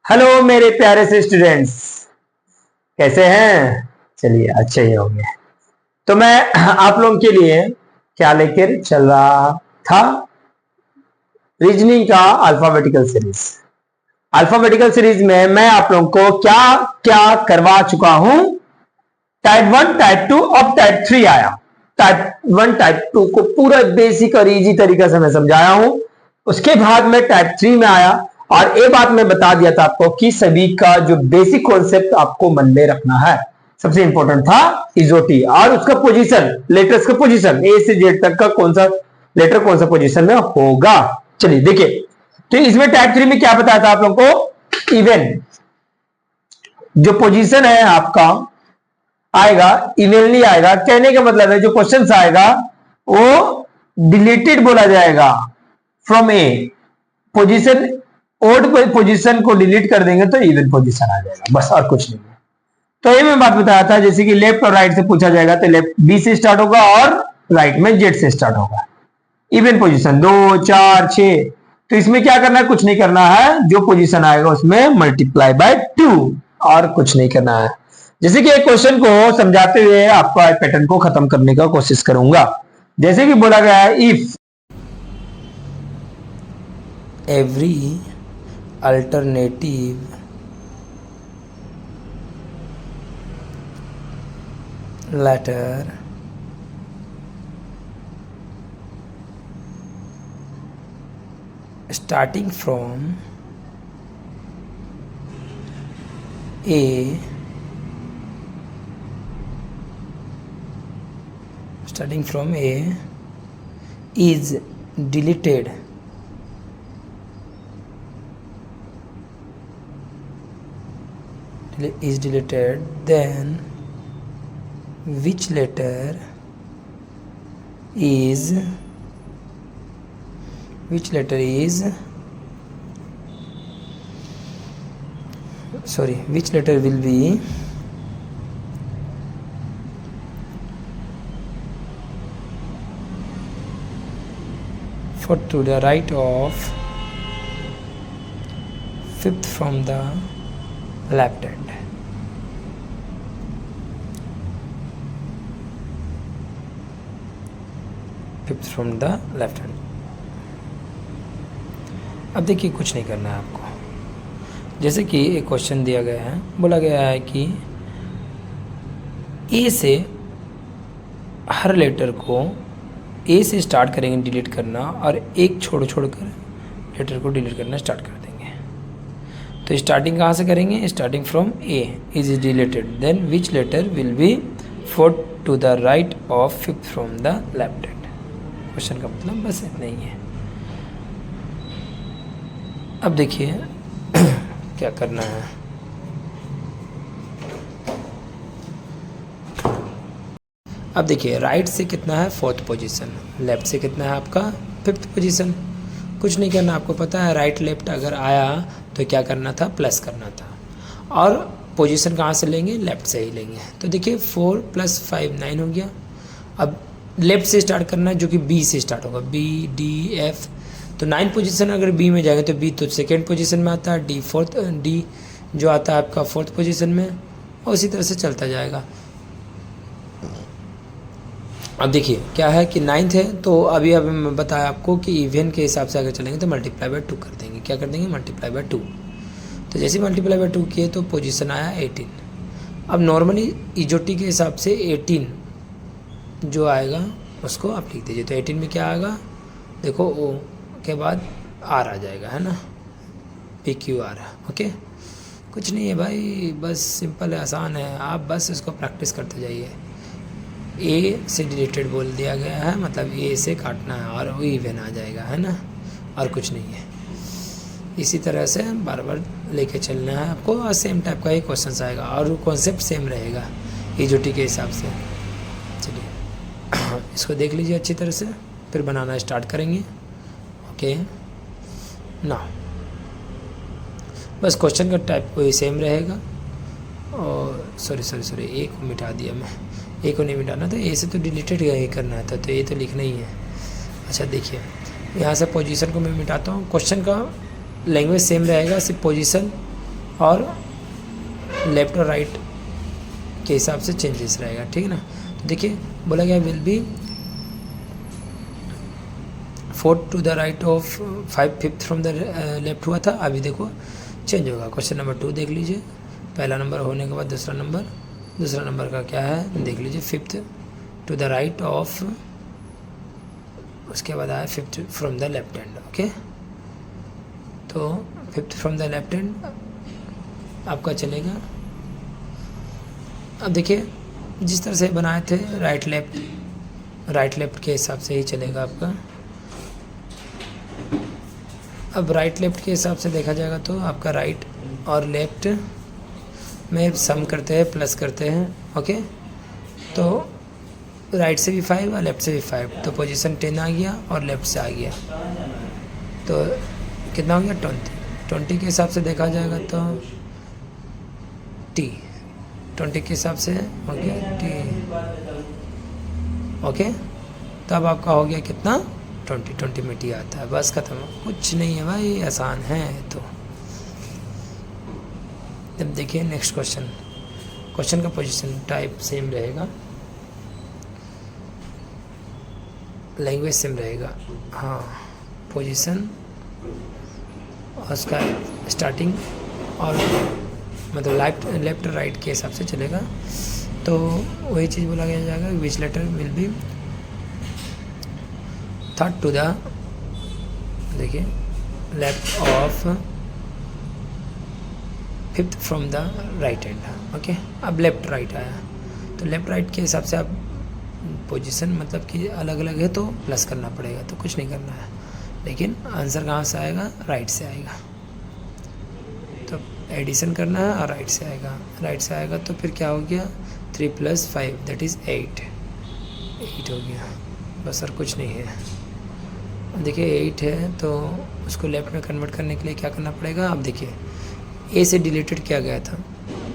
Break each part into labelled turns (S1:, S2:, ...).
S1: Hello मेरे प्यारे से स्टूडेंट्स, कैसे हैं? चलिए अच्छे ही होंगे। तो मैं आप लोगों के लिए क्या लेकर चल रहा था? रीजनिंग का अल्फाबेटिकल सीरीज। अल्फाबेटिकल सीरीज में मैं आप लोगों को क्या क्या करवा चुका हूं। टाइप 1 टाइप 2 अब टाइप 3 आया। टाइप 1 टाइप 2 को पूरा बेसिक और इजी तरीके से मैं समझाया हूं। उसके बाद में टाइप 3 में आया और एक बात मैं बता दिया था आपको कि सभी का जो बेसिक कॉन्सेप्ट आपको मन में रखना है। सबसे इंपॉर्टेंट था इजोटी और उसका पोजीशन, लेटर्स का पोजीशन, ए से जेड तक का कौन सा लेटर कौन सा पोजीशन में होगा। चलिए देखिए, तो इसमें टाइप 3 में क्या बताया था आप लोगों को? इवन जो पोजीशन है आपका आएगा, इवेनली आएगा। कहने का मतलब है जो क्वेश्चन आएगा वो डिलीटेड बोला जाएगा from A position. Odd position को डिलीट कर देंगे तो इवन पोजीशन आ जाएगा, बस और कुछ नहीं है। तो ये मैं बात बताया था, जैसे कि लेफ्ट और राइट से पूछा जाएगा तो लेफ्ट बी से स्टार्ट होगा और राइट में जेड से स्टार्ट होगा। इवन पोजीशन 2 4 6, तो इसमें क्या करना है? कुछ नहीं करना है, जो पोजीशन आएगा उसमें मल्टीप्लाई बाय 2 और कुछ नहीं करना है। जैसे कि एक क्वेश्चन को समझाते हुए आपका पैटर्न को खत्म करने का कोशिश करूंगा। जैसे कि बोला गया है, if
S2: every alternative letter starting from A is deleted then which letter is which letter will be put to the right of fifth from the left hand. Fifth from the left hand. अब देखिए, कुछ नहीं करना है आपको। जैसे कि एक क्वेश्चन दिया गया है, बोला गया है कि ए से हर लेटर को ए से स्टार्ट करेंगे डिलीट करना और एक छोड़ कर लेटर को डिलीट करना स्टार्ट कर देंगे। तो स्टार्टिंग कहाँ से करेंगे? Starting from A is deleted then which letter will be fourth to the right of fifth from the left hand. Question का मतलब बस इतना ही है। अब देखिए क्या करना है। अब देखिए, राइट से कितना है? Fourth position. लेफ्ट से कितना है आपका? Fifth position. कुछ नहीं करना, आपको पता है राइट लेफ्ट अगर आया तो क्या करना था? प्लस करना था। और पोजीशन कहाँ से लेंगे? लेफ्ट से ही लेंगे। तो देखिए 4 + 5 9 हो गया। अब लेफ्ट से स्टार्ट करना है, जो कि बी से स्टार्ट होगा, बी डी एफ। तो 9 पोजीशन अगर बी में जाएगा तो बी तो सेकेंड पोजीशन में आता है, डी जो आता है आपका फोर्थ पोजीशन में, और उसी तरह से चलता जाएगा। अब देखिए क्या है कि 9th है, तो अभी मैं बताया आपको कि इवन के हिसाब से अगर चलेंगे तो मल्टीप्लाई बाय 2 कर देंगे। क्या कर देंगे? Multiply by 2। तो जैसे मल्टीप्लाई बाय 2 किए तो पोजीशन आया 18। अब नॉर्मली इजोटी के हिसाब से 18 जो आएगा उसको आप लिख दीजिए। तो 18 में क्या आएगा? देखो ओ के बाद आर आ जाएगा, है ना, PQR। ओके, कुछ नहीं है भाई, बस सिंपल है, आसान है। आप बस इसको प्रैक्टिस करते जाइए। ए से डिलीटेड बोल दिया गया है, मतलब ए से काटना है और वो इवन आ जाएगा, है ना, और कुछ नहीं है। इसी तरह से बार बार लेके चलना है आपको और सेम टाइप का ही क्वेश्चन आएगा और कॉन्सेप्ट सेम रहेगा इजोटी के हिसाब से। चलिए इसको देख लीजिए अच्छी तरह से, फिर बनाना स्टार्ट करेंगे। ओके ना, बस क्वेश्चन का टाइप कोई सेम रहेगा। और सॉरी ए को मिटा दिया मैं, ए को नहीं मिटाना था, ए से तो डिलीटेड ही करना था, तो ए तो लिखना ही है। अच्छा देखिए, यहाँ से पोजीशन को मैं मिटाता हूँ। क्वेश्चन का लैंग्वेज सेम रहेगा, सिर्फ पोजीशन और लेफ्ट और राइट के हिसाब से चेंजेस रहेगा, ठीक है ना। तो देखिए बोला गया will be 4 to the right of 5/5 from the left हुआ था, अभी देखो चेंज होगा। क्वेश्चन नंबर 2 देख लीजिए, पहला नंबर होने के बाद दूसरा नंबर का क्या है देख लीजिए, 5th to the right of, उसके बाद आया 5th from the left hand. Okay, तो 5th from the left hand आपका चलेगा। अब देखिए जिस तरह से बनाए थे राइट लेफ्ट के हिसाब से ही चलेगा आपका। अब राइट लेफ्ट के हिसाब से देखा जाएगा तो आपका राइट और लेफ्ट में सम करते हैं, प्लस करते हैं। ओके, तो राइट से भी 5 और लेफ्ट से भी 5, तो पोजीशन 10 आ गया और लेफ्ट से आ गया, तो कितना हो गया 20 के हिसाब से देखा जाएगा तो T 20 के हिसाब से हो गया T। ओके, तब आपका हो गया कितना 20 में T आता है, बस खत्म, कुछ नहीं है भाई, आसान है। तो जब देखिए नेक्स्ट क्वेश्चन का पोजीशन टाइप सेम रहेगा, लैंग्वेज सेम रहेगा, हाँ, पोजीशन और उसका स्टार्टिंग और मतलब लेफ्ट राइट के हिसाब से चलेगा। तो वही चीज़ बोला गया जाएगा, which letter will be third to the, देखिए left of 5th from the right hand. Okay, अब लेफ्ट राइट आया, तो लेफ्ट राइट के हिसाब से आप पोजीशन मतलब कि अलग अलग है तो प्लस करना पड़ेगा, तो कुछ नहीं करना है, लेकिन आंसर कहाँ से आएगा, राइट से आएगा। तो एडिशन करना है और राइट से आएगा तो फिर क्या हो गया 3 + 5 दैट इज़ 8 हो गया, बस और कुछ नहीं है। देखिए 8 है तो उसको लेफ्ट में कन्वर्ट करने के लिए क्या करना पड़ेगा। अब देखिए ए से डिलीटेड किया गया था,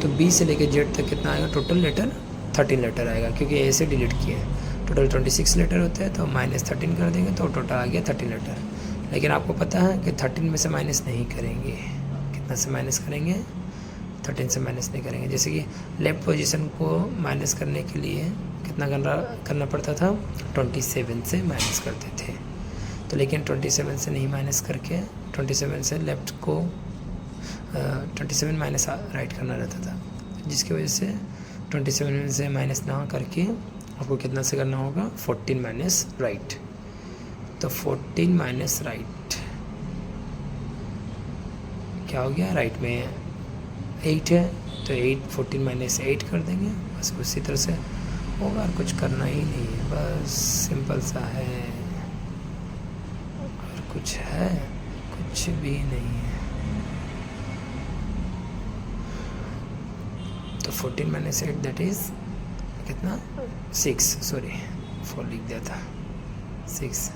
S2: तो बी से लेकर जेड तक कितना आएगा, टोटल लेटर 13 लेटर आएगा, क्योंकि ए से डिलीट किए हैं। टोटल 26 लेटर होते हैं, तो -13 कर देंगे तो टोटल आ गया 13 लेटर। लेकिन आपको पता है कि 13 में से माइनस नहीं करेंगे, कितना से माइनस करेंगे, 13 से माइनस नहीं करेंगे। जैसे कि लेफ्ट पोजीशन को माइनस करने के लिए कितना करना पड़ता था, 27 से माइनस करते थे, तो लेकिन 27 से नहीं माइनस करके 27 से लेफ्ट को 27 माइनस राइट करना रहता था, जिसकी वजह से 27 से माइनस ना करके आपको कितना से करना होगा, 14 माइनस राइट। तो 14 माइनस राइट क्या हो गया, राइट में 8 है तो 14 माइनस 8 कर देंगे, बस उसी तरह से होगा, और कुछ करना ही नहीं है, बस सिंपल सा है, और कुछ है, कुछ भी नहीं है। तो 14 माइनस 8 दैट इज़ कितना 6, सॉरी 4 लिख दिया था, 6।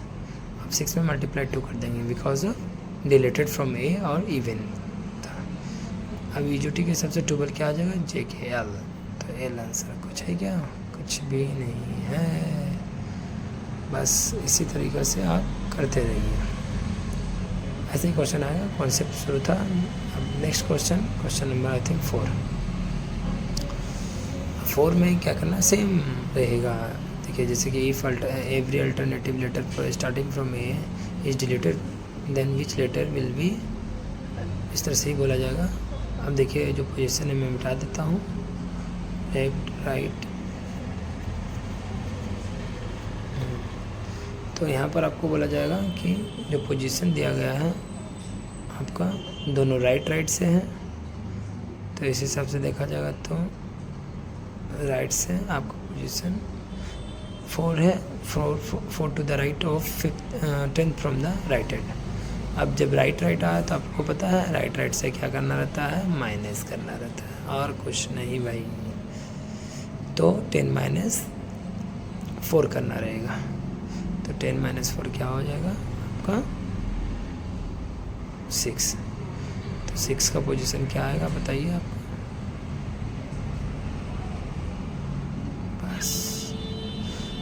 S2: अब 6 में मल्टीप्लाई 2 कर देंगे बिकॉज ऑफ डिलीटेड फ्रॉम ए और इवन था। अब ईजोटी के हिसाब से 12 क्या आ जाएगा, JKL, तो एल आंसर कुछ है क्या, कुछ भी नहीं है। बस इसी तरीक़े से आप करते रहिए, ऐसे ही क्वेश्चन आएगा, कॉन्सेप्ट शुरू था। अब next question number I think 4 में क्या करना, सेम रहेगा। देखिए जैसे कि if every alternative letter for starting from A is deleted then which letter will be, इस तरह से ही बोला जाएगा। अब देखिए जो पोजीशन है मैं मिटा देता हूँ, लेफ्ट राइट, तो यहाँ पर आपको बोला जाएगा कि जो पोजीशन दिया गया है आपका दोनों राइट से हैं, तो इस हिसाब से देखा जाएगा तो राइट से आपका पोजीशन 4 है, 4 to the right of 10 from the right hand. अब जब राइट आया तो आपको पता है राइट से क्या करना रहता है, माइनस करना रहता है, और कुछ नहीं भाई। तो 10 - 4 करना रहेगा, तो 10 - 4 क्या हो जाएगा आपका 6। तो 6 का पोजीशन क्या आएगा बताइए आप,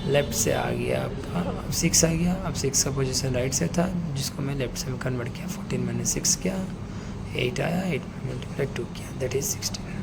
S2: लेफ्ट से आ गया आपका, अब 6 आ गया। अब 6 का पोजीशन राइट से था, जिसको मैं लेफ्ट से कन्वर्ट किया, 14 - 6 किया, 8 आया, 8 में मल्टीप्लाई 2 किया, दैट इज 16।